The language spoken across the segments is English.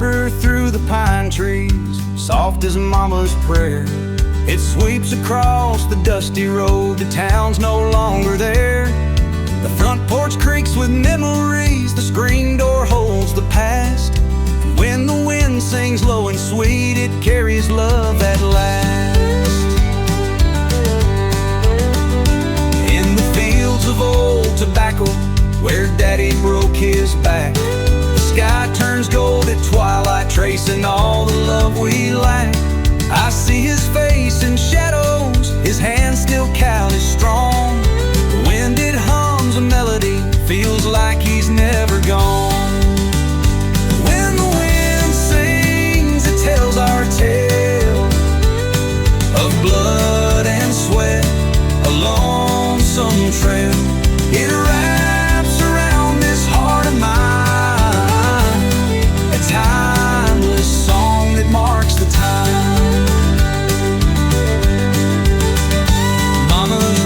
whisper through the pine trees, soft as mama's prayer. It sweeps across the dusty road, the town's no longer there. The front porch creaks with memories, the screen door holds the past. When the wind sings low and sweet, it carries love at last. In the fields of old tobacco, where daddy broke his back, the sky turns gold at twilight, tracing all the love we lack. I see his face in shadows, his hand still cowed as strong. The wind it hums a melody, feels like he's never gone. When the wind sings, it tells our tale of blood and sweat, a lonesome trail. It wraps around this heart of mine, a timeless song that marks the time.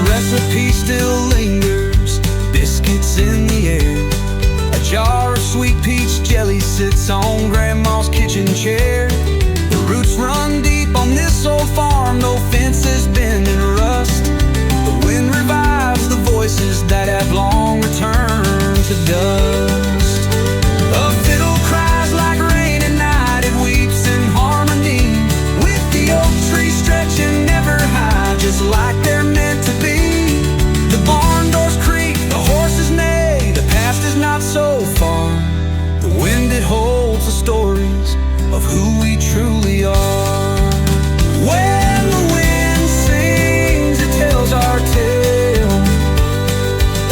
Recipe still lingers, biscuits in the air. A jar of sweet peach jelly sits on Grandma's kitchen chair. The roots run deep on this old farm, no fences bend and rust. The wind revives the voices that have long returned to dust. A fiddle cries like rain at night, it weeps in harmony, with the oak tree stretching ever high, just like they're meant to be. The barn doors creak, the horses neigh, the past is not so far. The wind it holds the stories of who we truly are. When the wind sings, it tells our tale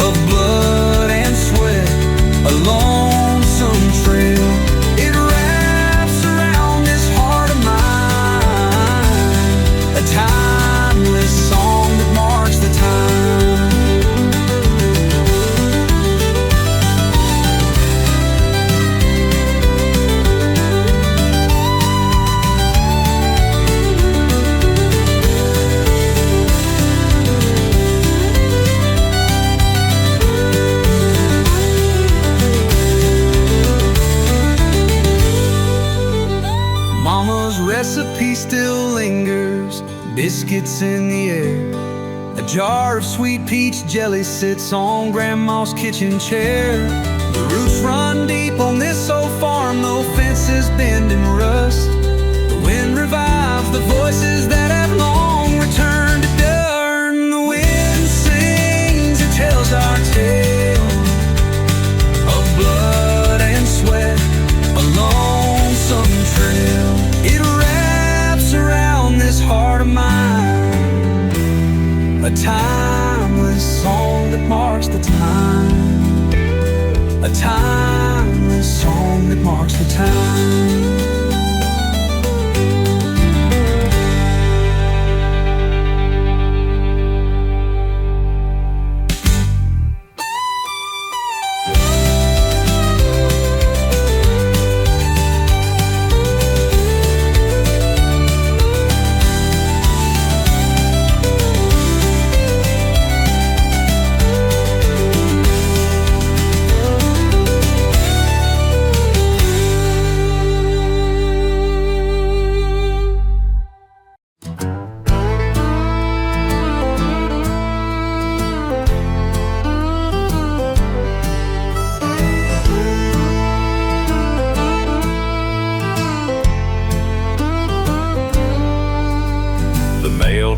of blood and sweat, a lonesome trail. It wraps around this heart of mine, a timeless song that marks the time. Mama's recipe still lingers, biscuits in the air. A jar of sweet peach jelly sits on Grandma's kitchen chair. The roots run deep on this old farm, no fences bend and rust. The wind revives the voices that have long returned to dirt. And the wind sings, it tells our tale of blood and sweat, a lonesome trail. It wraps around this heart of mine, a timeless song that marks the time, a timeless song that marks the time.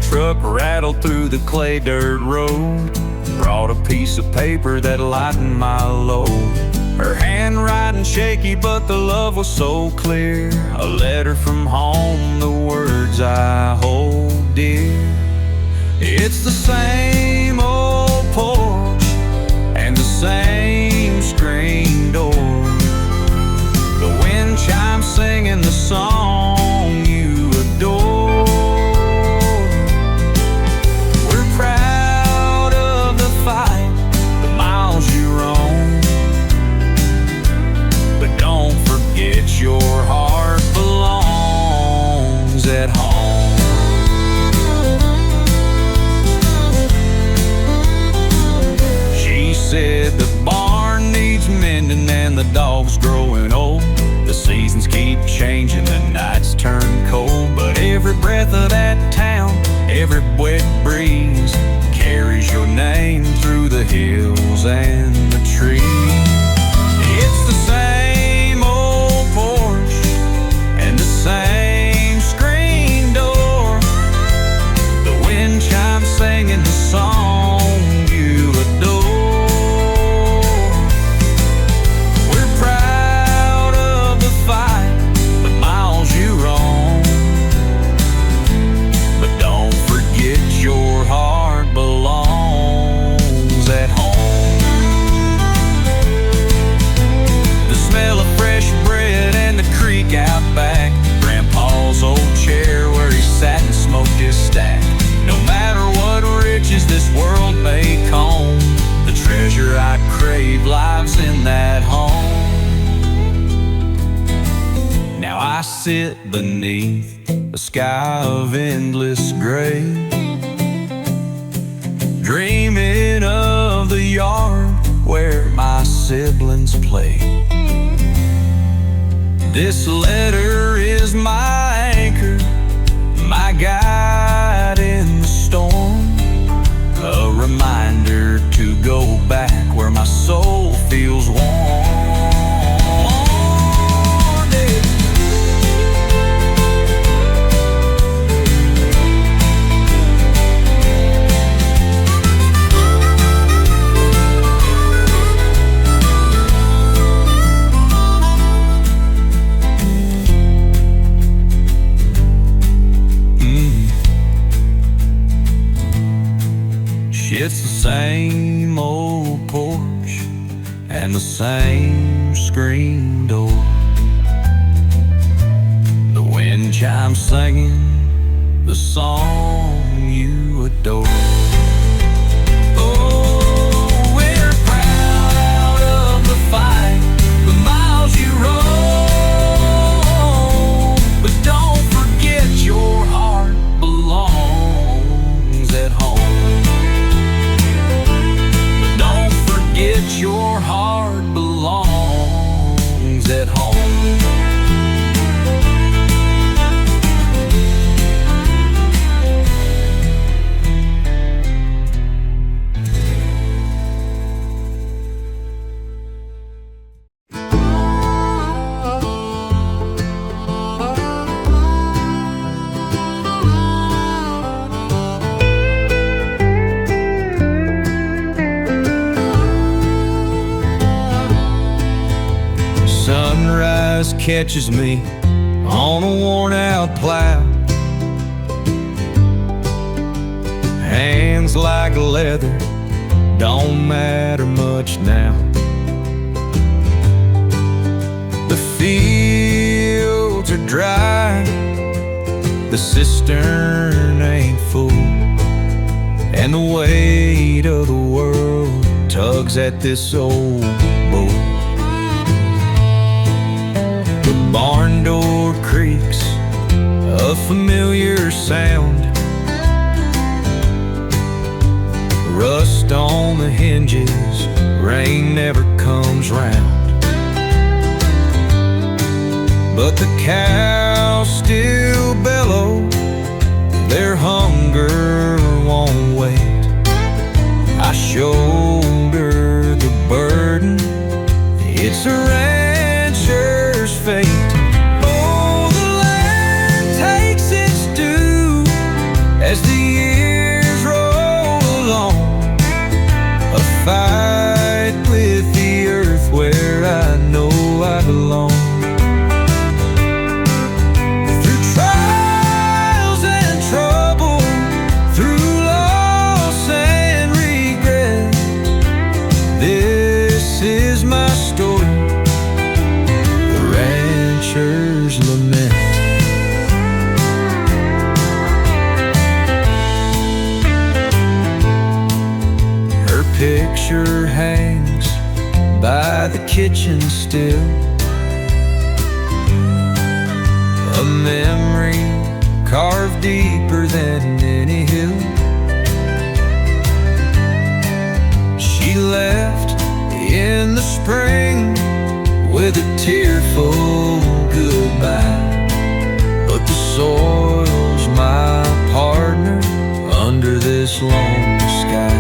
Truck rattled through the clay dirt road, brought a piece of paper that lightened my load. Her handwriting shaky, but the love was so clear. A letter from home, the words I hold dear. It's the same old porch and the same screen door. The wind chimes singing the song you adore. Your heart belongs at home. She said the barn needs mending and the dog's growing old. The season seasons keep changing, the nights turn cold, but every breath of that town, every wet breeze carries your name through the hills and the trees. It's the same old porch and the same screen door, the wind chimes singing the song you adore. We're proud of the fight, the miles you roam, but don't forget your heart belongs at home. The smell of fresh bread and the creek out back, Grandpa's old chair where he sat and smoked his stack. No matter what riches this world may comb, the treasure I crave lives in that home. Now I sit beneath a sky of endless gray, dreaming of the yard where my siblings play. This letter is my anchor, my guide in the storm, a reminder to go back where my soul feels warm. It's the same old porch and the same screen door, the wind chimes singing the song you adore. Oh, we're proud of the fight, the miles you roam, but don't forget your heart belongs at home. Your heart belongs at home. Sunrise catches me on a worn-out plow, hands like leather don't matter much now. The fields are dry, the cistern ain't full, and the weight of the world tugs at this old boat. The barn door creaks, a familiar sound, rust on the hinges, rain never comes round. But the cows still bellow, their hunger won't wait. I shoulder the burden, it's a rancher's fate. Oh, the land takes its due as the years roll along, a fight with the earth where I know I belong. Through trials and trouble, through loss and regret, this is my story, the rancher's lament. Her picture hangs by the kitchen still, a memory carved deeper than any hill. She left in the spring with a tearful goodbye. But the soil's my partner under this lonely sky.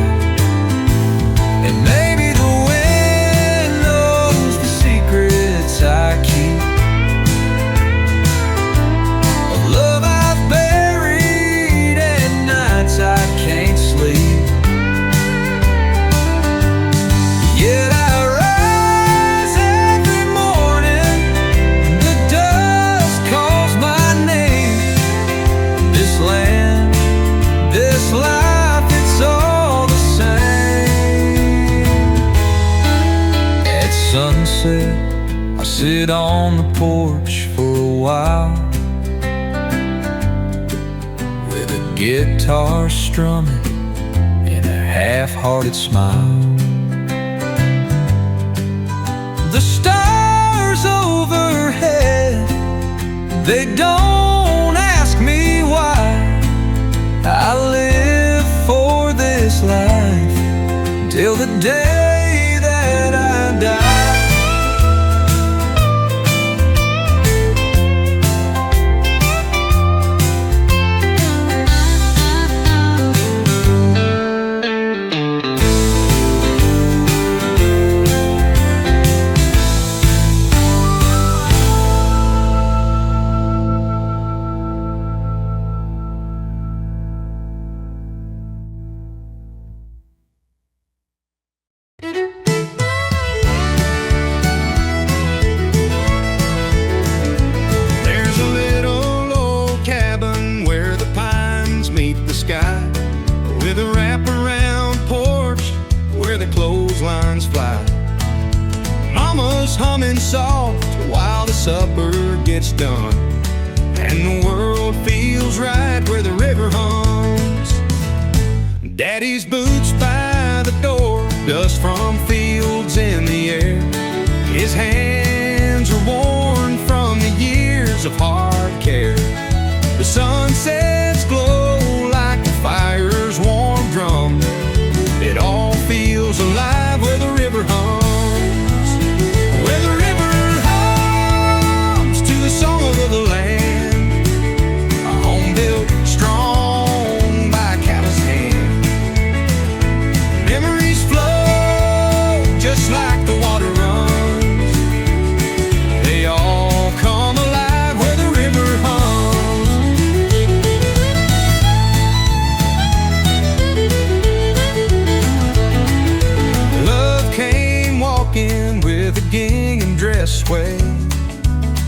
And maybe the wind knows the secrets I keep, a love I've buried and nights I can't sleep. Yet I rise every morning, the dust calls my name. This land, this life, it's all the same. At sunset, I sit on the porch for a while, with a guitar strumming and a half-hearted smile. The stars overhead, they don't ask me why. I live for this life till the day that I die. Humming soft while the supper gets done, and the world feels right where the river hums. Daddy's boots by the door, dust from fields in the air. His hands are worn from the years of hard care. The sunsets glow like the fire's warm drum. It all feels alive where the river hums. Where the river hums to the song of the land, a home built strong by a callous hand. Memories flow just like the water runs. They all come alive where the river hums. Love came walking with a gingham dress sway,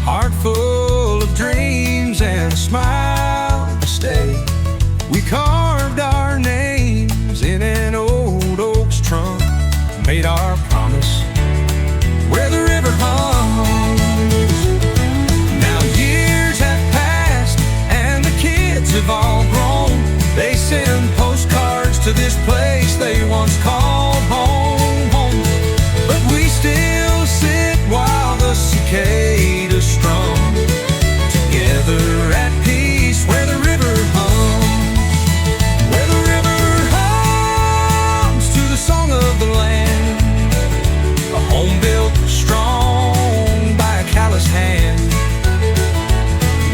heart full of dreams and a smile to stay. We carved our names in an old oak's trunk, made our promise where the river hums. Now years have passed and the kids have all grown. They send postcards to this place they once called home. But we still sit while the cicadas strum, together at peace where the river hums. Where the river hums to the song of the land, a home built strong by a callous hand.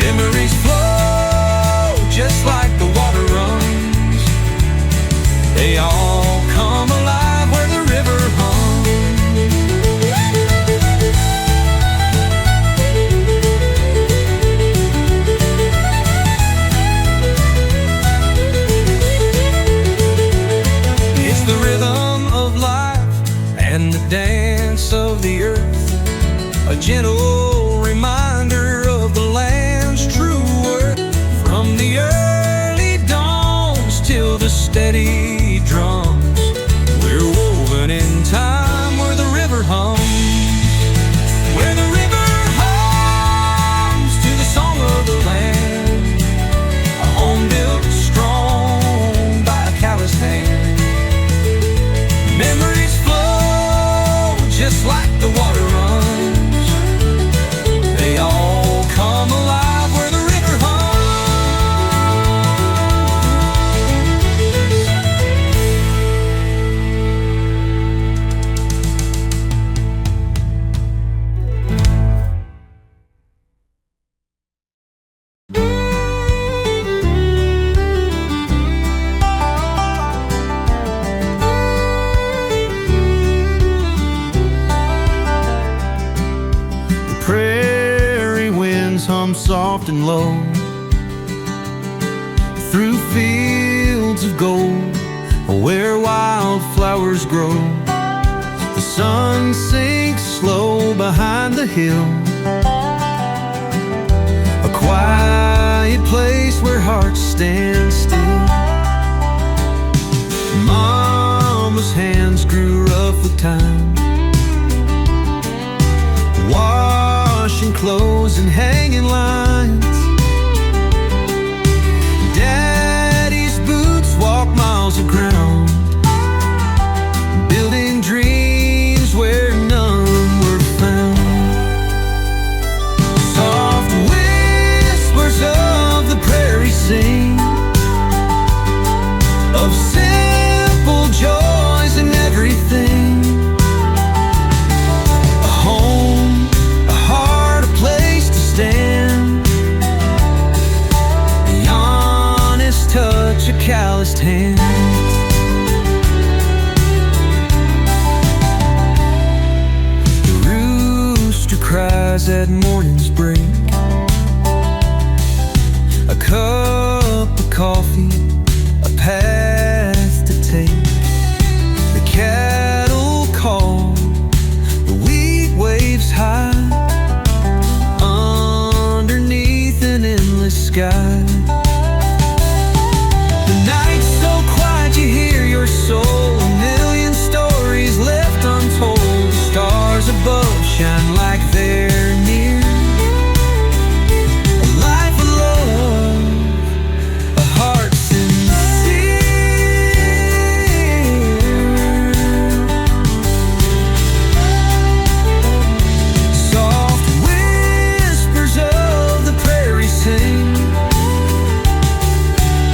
Memories flow just like the water runs. They soft and low, through fields of gold where wildflowers grow. The sun sinks slow behind the hill, a quiet place where hearts stand still. Mama's hands grew rough with time, washing clothes and hanging lines. Daddy's boots walk miles of ground, building dreams where none were found. Soft whispers of the prairie sing of simple joys in everything. A home, a heart, a place to stand, the honest touch, a calloused hand. The rooster cries at morning's break, a cup of coffee, a path to take. The cattle call, the wheat waves high, underneath an endless sky. The night's so quiet you hear your soul, a million stories left untold. The stars above shine like they're near, a life of love, a heart sincere. Soft whispers of the prairie sing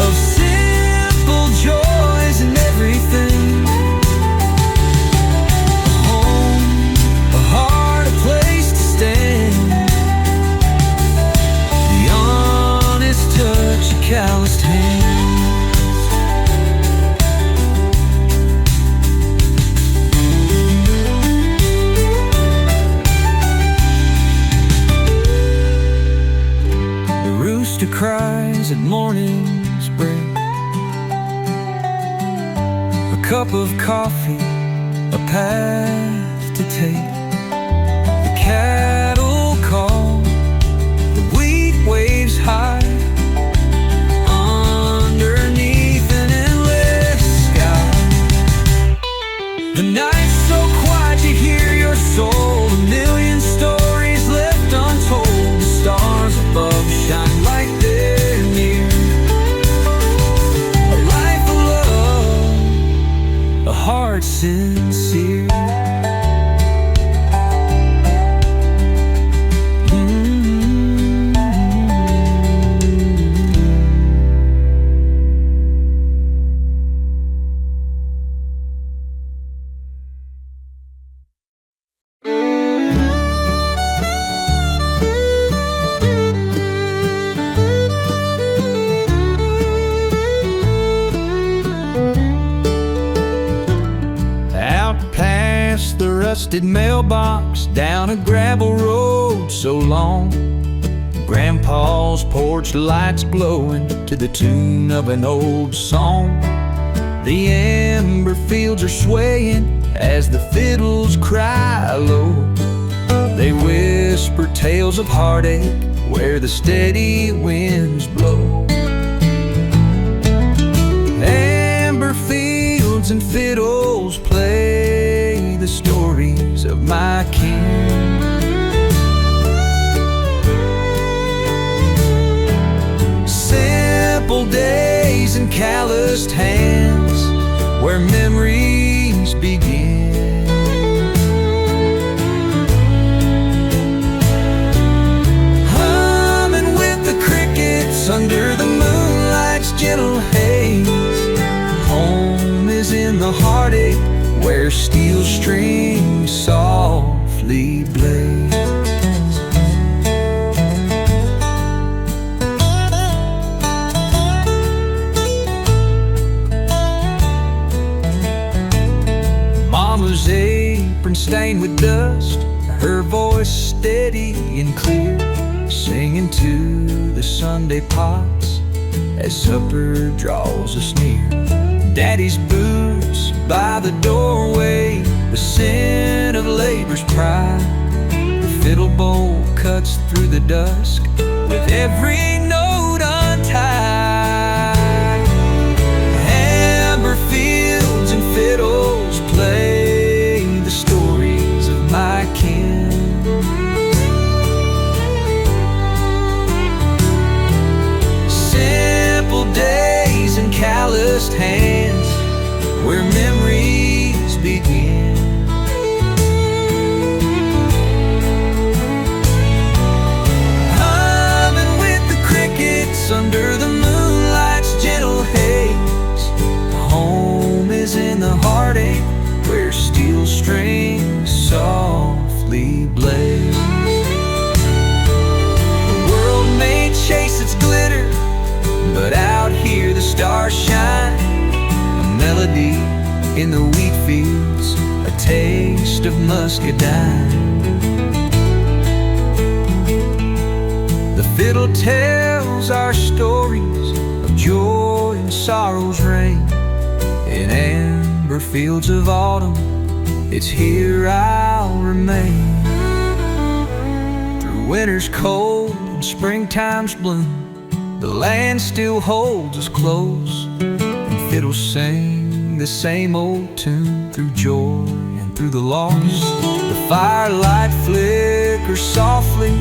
of simple joys in everything. A home, a heart, a place to stand, the honest touch, a calloused hand. The rooster cries at morning's break, a cup of coffee, a path to take. The cattle call, the wheat waves high, underneath an endless sky. The night's so quiet you hear your soul, a million stories left untold. The stars above shine like they're near, a life of love, a heart sincere. Out past the rusted mailbox, down a gravel road so long, Grandpa's porch lights glowing to the tune of an old song. The ember fields are swaying as the fiddles cry low. They whisper tales of heartache where the steady winds blow. Amber fields and fiddles play the stories of my king. Simple days and calloused hands where memories begin. Humming with the crickets under the moonlight's gentle haze. Home is in the heartache where steel strings softly blaze. Mama's apron stained with dust, her voice steady and clear, singing to the Sunday pots as supper draws us near. Daddy's boots by the doorway, the scent of labor's pride. The fiddle bowl cuts through the dusk with every note untied. Amber fields and fiddles play the stories of my kin. Simple days and calloused hands where memories begin. Humming with the crickets under the moonlight's gentle haze. Home is in the heartache where steel strings softly blaze. The world may chase its glitter, but out here the stars shine. A melody in the wheat fields, a taste of muscadine. The fiddle tells our stories of joy and sorrow's reign. In amber fields of autumn, it's here I'll remain. Through winter's cold and springtime's bloom, the land still holds us close, and fiddles sing the same old tune through joy and through the loss. The firelight flickers softly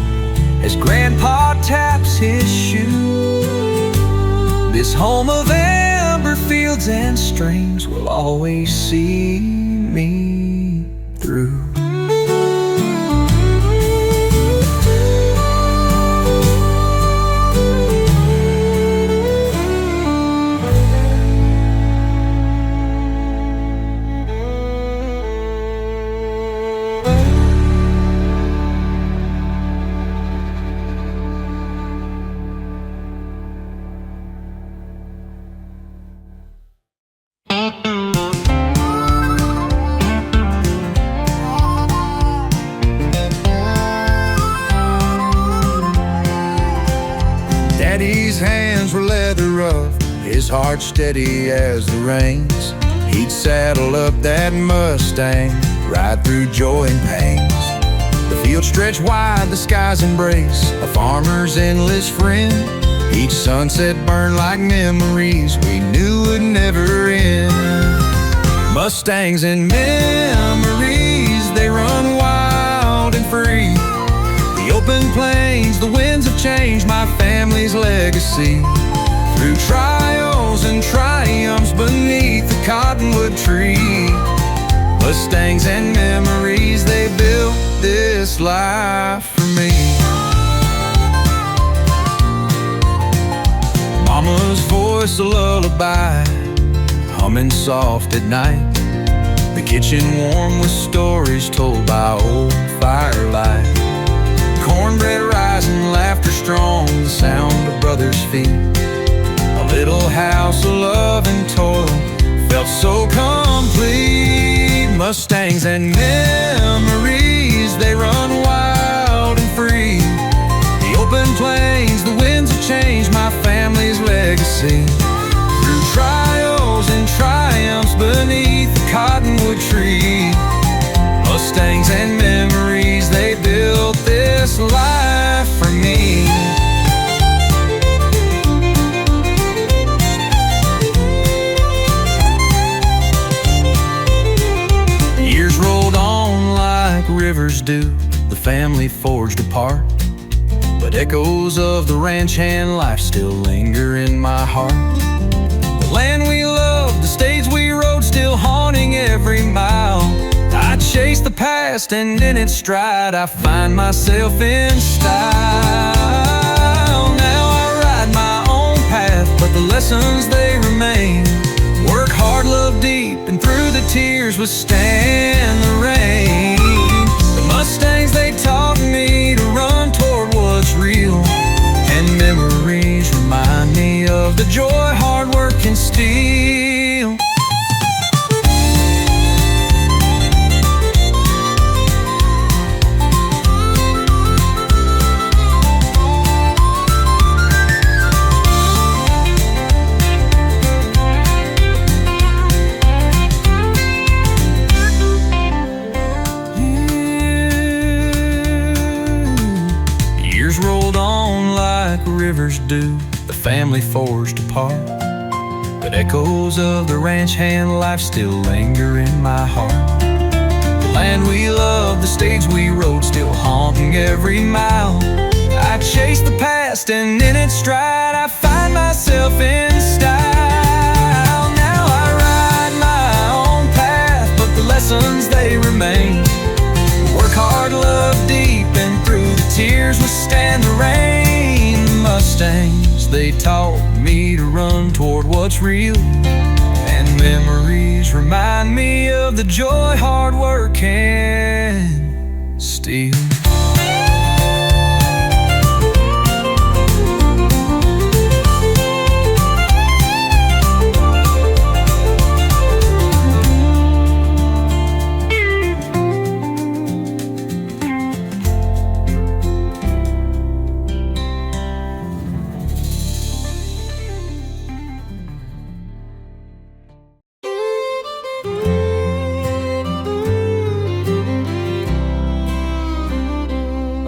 as Grandpa taps his shoe. This home of amber fields and streams will always see me through. Daddy's hands were leather rough, his heart steady as the rains. He'd saddle up that Mustang, ride through joy and pains. The fields stretch wide, the skies embrace a farmer's endless friend. Each sunset burned like memories we knew would never end. Mustangs and memories, they run wild and free. The open plains, the winds have changed my family's legacy. Through trials and triumphs beneath the cottonwood tree, Mustangs and memories, they built this life for me. Mama's voice a lullaby, humming soft at night. The kitchen warm with stories told by old firelight. Cornbread rising, laughter strong, the sound of brothers' feet. A little house of love and toil felt so complete. Mustangs and memories, they run wild and free. The open plains, the winds have changed my family's legacy. Through trials and triumphs beneath the cottonwood tree, Mustangs and memories, they built this life for me. Years rolled on like rivers do, the family forged apart, but echoes of the ranch hand life still linger in my heart. The land we loved, the stage we rode, still haunting every mile. I chase the past and in its stride I find myself in style. Now I ride my own path, but the lessons they remain. Work hard, love deep, and through the tears withstand the rain. The Mustangs, they taught me to run toward what's real, and memories remind me of the joy hard work can steal. family forged apart, but echoes of the ranch hand life still linger in my heart. The land we love, the stage we rode, still haunting every mile. I chase the past and in its stride I find myself in style. Now I ride my own path, but the lessons they remain. Work hard, love deep, and through the tears withstand the rain. The Mustangs, they taught me to run toward what's real, and memories remind me of the joy hard work can steal.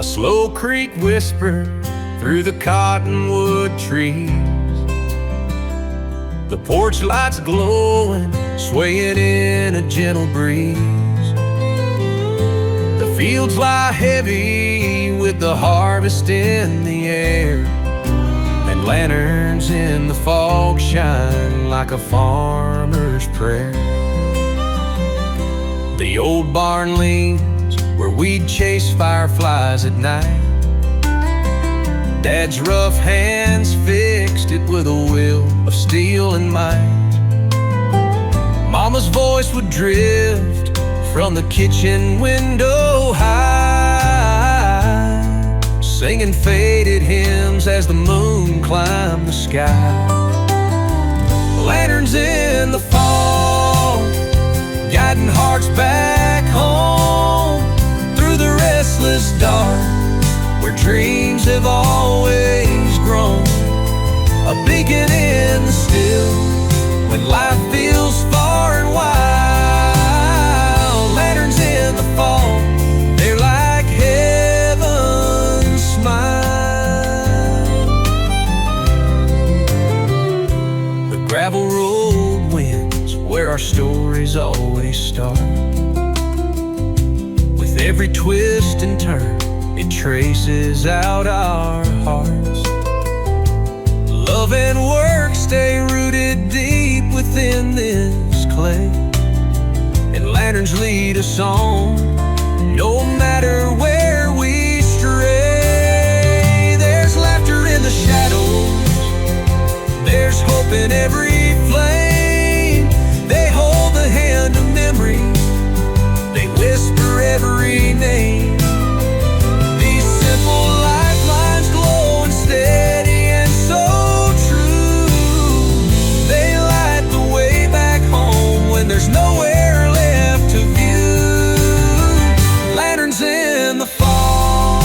Slow creek whisper through the cottonwood trees, the porch lights glowing, swaying in a gentle breeze. The fields lie heavy with the harvest in the air, and lanterns in the fog shine like a farmer's prayer. The old barn leans where we'd chase fireflies at night. Dad's rough hands fixed it with a will of steel and might. Mama's voice would drift from the kitchen window high, singing faded hymns as the moon climbed the sky. Lanterns in the fall, guiding hearts back home through the restless dark, where dreams have always grown. A beacon in the still, when life feels far and wild. Lanterns in the fall, they're like heaven's smile. The gravel road winds where our stories always start. Every twist and turn, it traces out our hearts. Love and work stay rooted deep within this clay, and lanterns lead us on, no matter where we stray. There's laughter in the shadows, there's hope in every flame. They hold the hand of memory, they whisper every name. These simple lifelines glowing steady and so true. They light the way back home when there's nowhere left to view. Lanterns in the fall,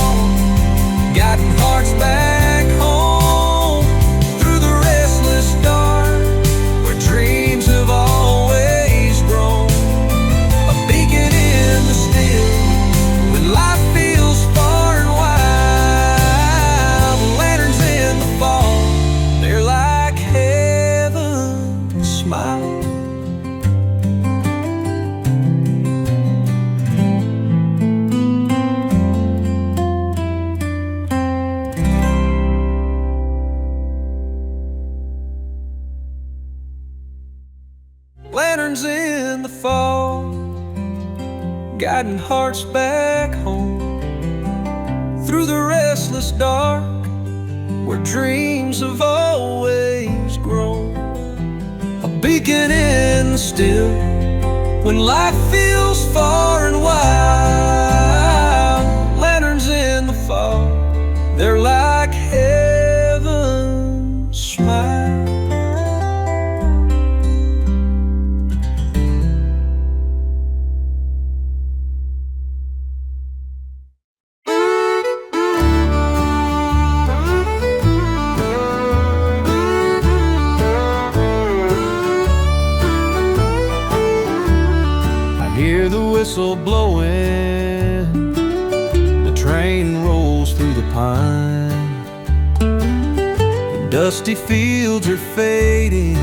guiding hearts back home through the restless dark, where dreams have always grown. A beacon in the still, when life feels far and wild. Lanterns in the fall, they're like heaven's smile. Lanterns in the fall, guiding hearts back home through the restless dark, where dreams have always grown. A beacon in the still, when life feels far and wild. Lanterns in the fall, they're like heaven's smile. Hear the whistle blowing, the train rolls through the pine. The dusty fields are fading,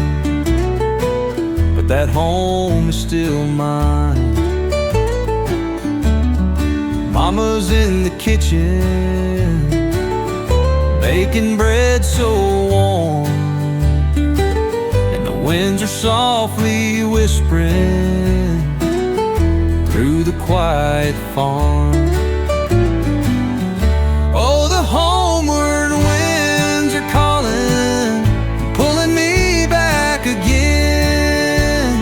but that home is still mine. Mama's in the kitchen, baking bread so warm, and the winds are softly whispering through the quiet farm. Oh, the homeward winds are calling, pulling me back again,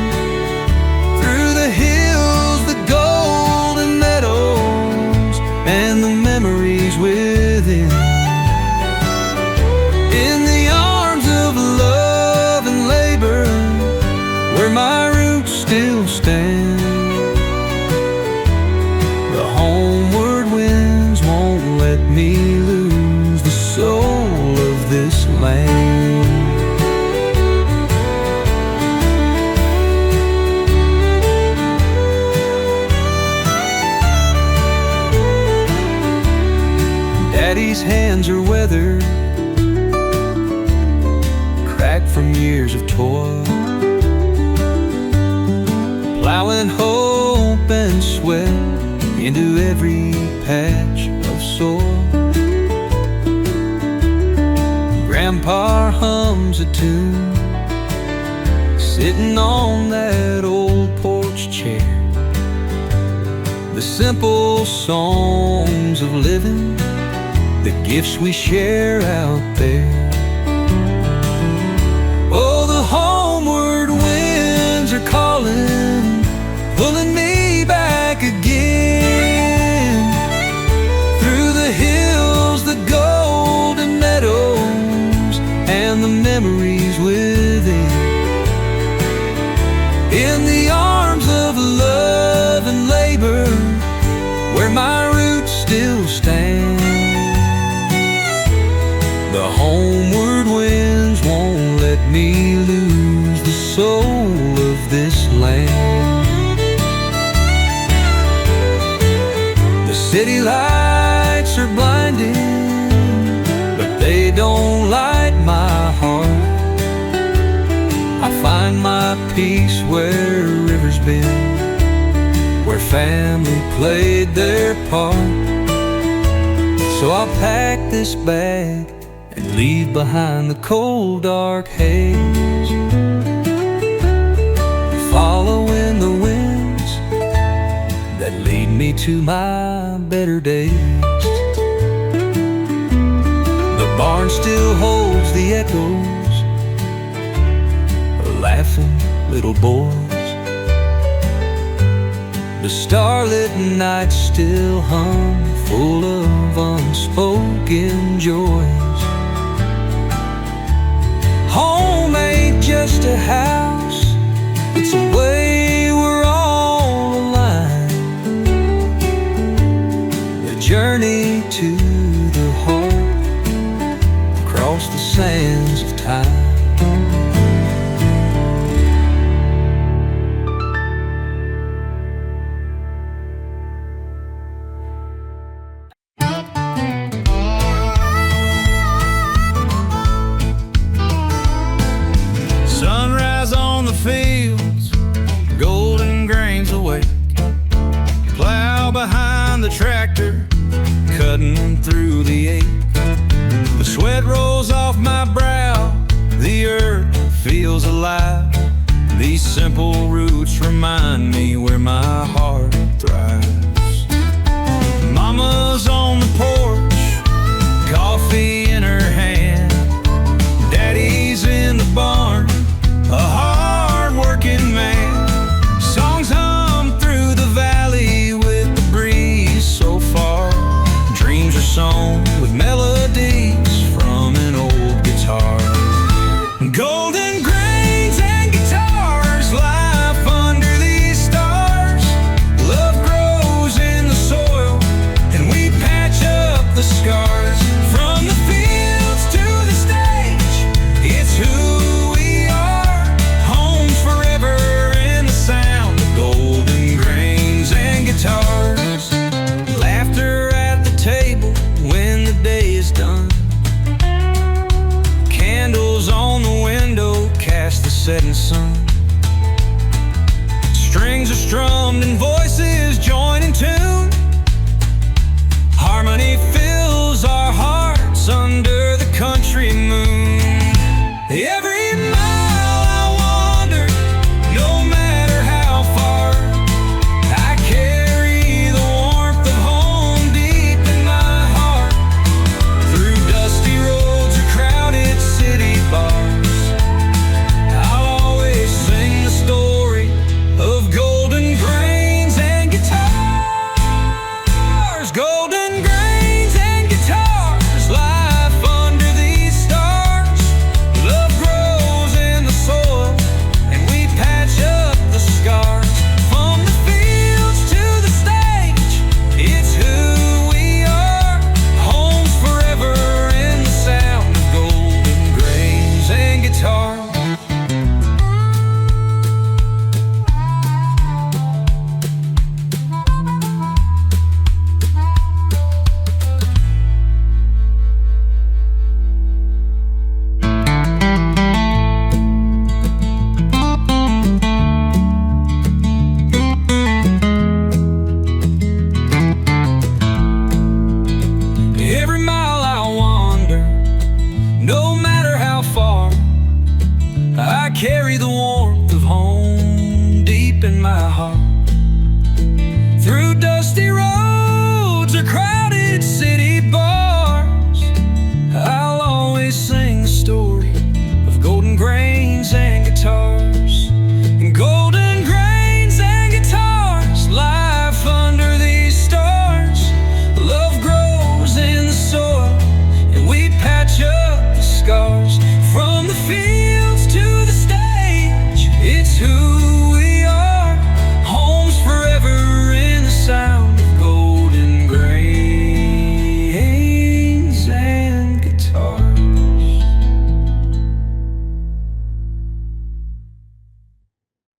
through the hills, the golden meadows, and the memories within. In the arms of love and labor, where my roots still stand. The homeward winds won't let me lose the soul of this land. Daddy's hands are weathered, cracked from years of toil, plowing hope and sweat into every patch of soil. Grandpa hums a tune, sitting on that old porch chair. The simple songs of living, the gifts we share out there. Oh, the homeward winds are calling, pulling me back again, through the hills, the golden meadows, and the memories within. In the arms of love and labor, where my roots still stand. The homeward winds won't let me lose the soul of this land. The city lights are blinding, but they don't light my heart. I find my peace where rivers bend, where family played their part. So I'll pack this bag and leave behind the cold dark haze, following the winds that lead me to my better days. The barn still holds the echoes of laughing little boys. The starlit nights still hum, full of unspoken joys. Home ain't just a house, it's a way we're all aligned. A journey to the heart, across the sands of time. Fields, golden grains awake, plow behind the tractor, cutting through the ache. The sweat rolls off my brow, the earth feels alive. These simple roots remind me where my heart thrives. Mama's on the porch, coffee in her hand. Daddy's in the barn, a hard-working man. Songs hum through the valley with the breeze so far. Dreams are sown with melodies from an old guitar. Golden grains and guitars, life under these stars. Love grows in the soil, and we patch up the scars from the field. setting sun. Strings are strummed and voices join in tune. Harmony fills our hearts under the country moon. Every mile I wander, no matter how far, I carry the warmth of home deep in my heart. Through dusty roads or crowded city bars, I'll always sing the story of golden grains and guitars. Golden grains and guitars, life under these stars. Love grows in the soil and we patch up the scars. From the fields to the stage, it's who we are. Home's forever in the sound of golden grains and guitars. Every mile I wander, no matter how far, I carry the warmth of home deep in my heart. Through dusty roads